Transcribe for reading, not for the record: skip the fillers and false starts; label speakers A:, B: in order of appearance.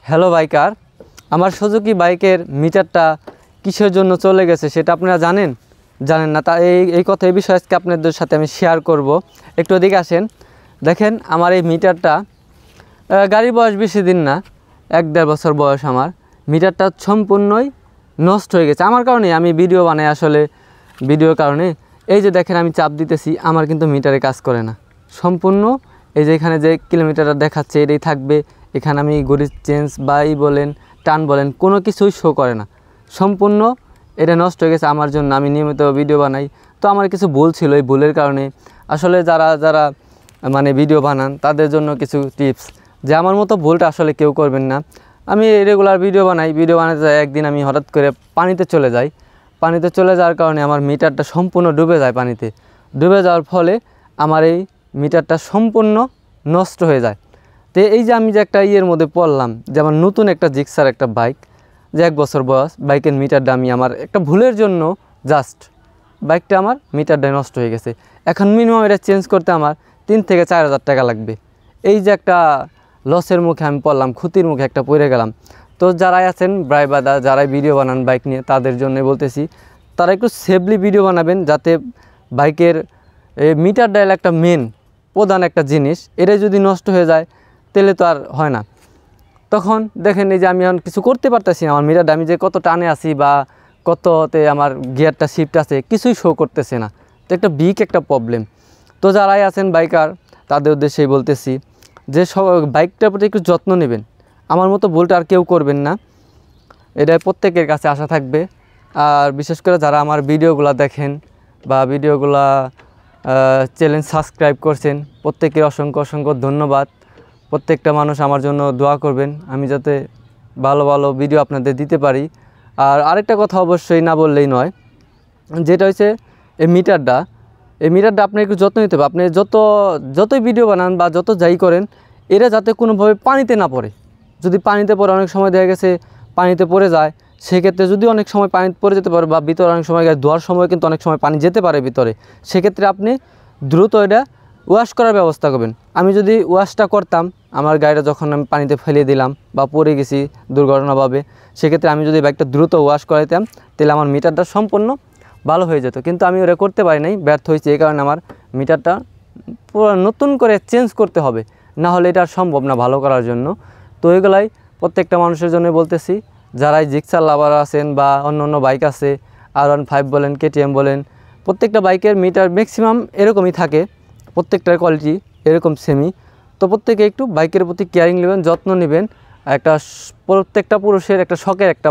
A: Hello biker, আমার Suzuki বাইকের মিটারটা কিসের জন্য চলে গেছে সেটা আপনারা জানেন না। তা এই কথা এই বিষয়ে আজকে আপনাদের সাথে আমি শেয়ার করব। একটু ওদিকে আসেন। দেখেন আমার এই মিটারটা, গাড়ির বয়স বেশি দিন না, 1-1.5 বছর বয়স। আমার মিটারটা সম্পূর্ণই নষ্ট হয়ে গেছে আমার কারণে। আমি ভিডিও বানাই, আসলে ভিডিওর কারণে। এই যে দেখেন আমি চাপ দিতেছি, আমার কিন্তু মিটারে কাজ করে না সম্পূর্ণ। এই যে এখানে যে কিলোমিটারটা দেখাচ্ছে এটাই থাকবে, এখানে আমি গড়ির চেঞ্জ বাই বলেন টান বলেন কোনো কিছুই শো করে না, সম্পূর্ণ এটা নষ্ট হয়ে গেছে আমার জন্য। আমি নিয়মিত ভিডিও বানাই, তো আমার কিছু ভুল ছিল, এই ভুলের কারণে আসলে যারা মানে ভিডিও বানান তাদের জন্য কিছু টিপস, যে আমার মতো ভুলটা আসলে কেউ করবেন না। আমি রেগুলার ভিডিও বানাতে যাই, একদিন আমি হঠাৎ করে পানিতে চলে যাওয়ার কারণে আমার মিটারটা সম্পূর্ণ ডুবে যায়। পানিতে ডুবে যাওয়ার ফলে আমার এই মিটারটা সম্পূর্ণ নষ্ট হয়ে যায়। তো এই যে আমি যে একটা ইয়ের মধ্যে পড়লাম, যেমন নতুন একটা জিক্সার একটা বাইক, যে 1 বছর বয়স, বাইকের মিটারটা আমি আমার একটা ভুলের জন্য জাস্ট বাইকটা আমার মিটারটা নষ্ট হয়ে গেছে। এখন মিনিমাম এটা চেঞ্জ করতে আমার 3 থেকে 4 হাজার টাকা লাগবে। এই যে একটা লসের মুখে আমি পড়লাম, ক্ষতির মুখে একটা পড়ে গেলাম। তো যারাই আছেন ড্রাইভাররা, যারাই ভিডিও বানান বাইক নিয়ে, তাদের জন্য বলতেছি তারা একটু সেফলি ভিডিও বানাবেন, যাতে বাইকের মিটার ডায়াল একটা মেন প্রধান একটা জিনিস, এটা যদি নষ্ট হয়ে যায় তাহলে তো আর হয় না। তখন দেখেন এই যে আমি এখন কিছু করতে পারতেছি না, আমার মিটারটা আমি যে কত টানে আছি বা কততে আমার গিয়ারটা শিফট আছে কিছুই শো করতেছে না। তো একটা বিগ একটা প্রবলেম। তো যারাই আছেন বাইকার তাদের উদ্দেশ্যেই বলতেছি যে বাইকটার প্রতি একটু যত্ন নেবেন, আমার মতো ভুলটা আর কেউ করবেন না, এটা প্রত্যেকের কাছে আশা থাকবে। আর বিশেষ করে যারা আমার ভিডিওগুলো দেখেন বা ভিডিওগুলো চ্যানেল সাবস্ক্রাইব করছেন, প্রত্যেকের অসংখ্য ধন্যবাদ। প্রত্যেকটা মানুষ আমার জন্য দোয়া করবেন, আমি যাতে ভালো ভিডিও আপনাদের দিতে পারি। আর আরেকটা কথা অবশ্যই না বললেই নয়, যেটা হচ্ছে এই মিটারটা আপনার একটু যত্ন নিতে হবে। আপনি যতই ভিডিও বানান বা যত যাই করেন, এরা যাতে কোনোভাবে পানিতে না পড়ে। যদি পানিতে পড়ে, অনেক সময় দেখা গেছে পানিতে পড়ে যায়, সেক্ষেত্রে যদি অনেক সময় পানিতে পড়ে যেতে পারে, বা ভিতরে অনেক সময় ধোয়ার সময় কিন্তু অনেক সময় পানি যেতে পারে ভিতরে, সেক্ষেত্রে আপনি দ্রুত এটা ওয়াশ করার ব্যবস্থা করবেন। আমি যদি ওয়াশটা করতাম, আমার গাড়িটা যখন আমি পানিতে ফেলে দিলাম বা পড়ে গেছি দুর্ঘটনাভাবে, সেক্ষেত্রে আমি যদি বাইকটা দ্রুত ওয়াশ করাইতাম, তাহলে আমার মিটারটা সম্পূর্ণ ভালো হয়ে যেত। কিন্তু আমি ওটা করতে পারি নাই, ব্যর্থ হয়েছি। এই কারণে আমার মিটারটা পুরো নতুন করে চেঞ্জ করতে হবে, না হলে এটা সম্ভব না ভালো করার জন্য। তো এগুলাই প্রত্যেকটা মানুষের জন্য বলতেছি, যারাই জিক্সার লাভার আছেন বা অন্য বাইক আছে, R15 বলেন, KTM বলেন, প্রত্যেকটা বাইকের মিটার ম্যাক্সিমাম এরকমই থাকে, প্রত্যেকটার কোয়ালিটি এরকম সেমি। তো প্রত্যেকে একটু বাইকের প্রতি কেয়ারিং নেবেন, যত্ন নেবেন। প্রত্যেকটা পুরুষের একটা শখের একটা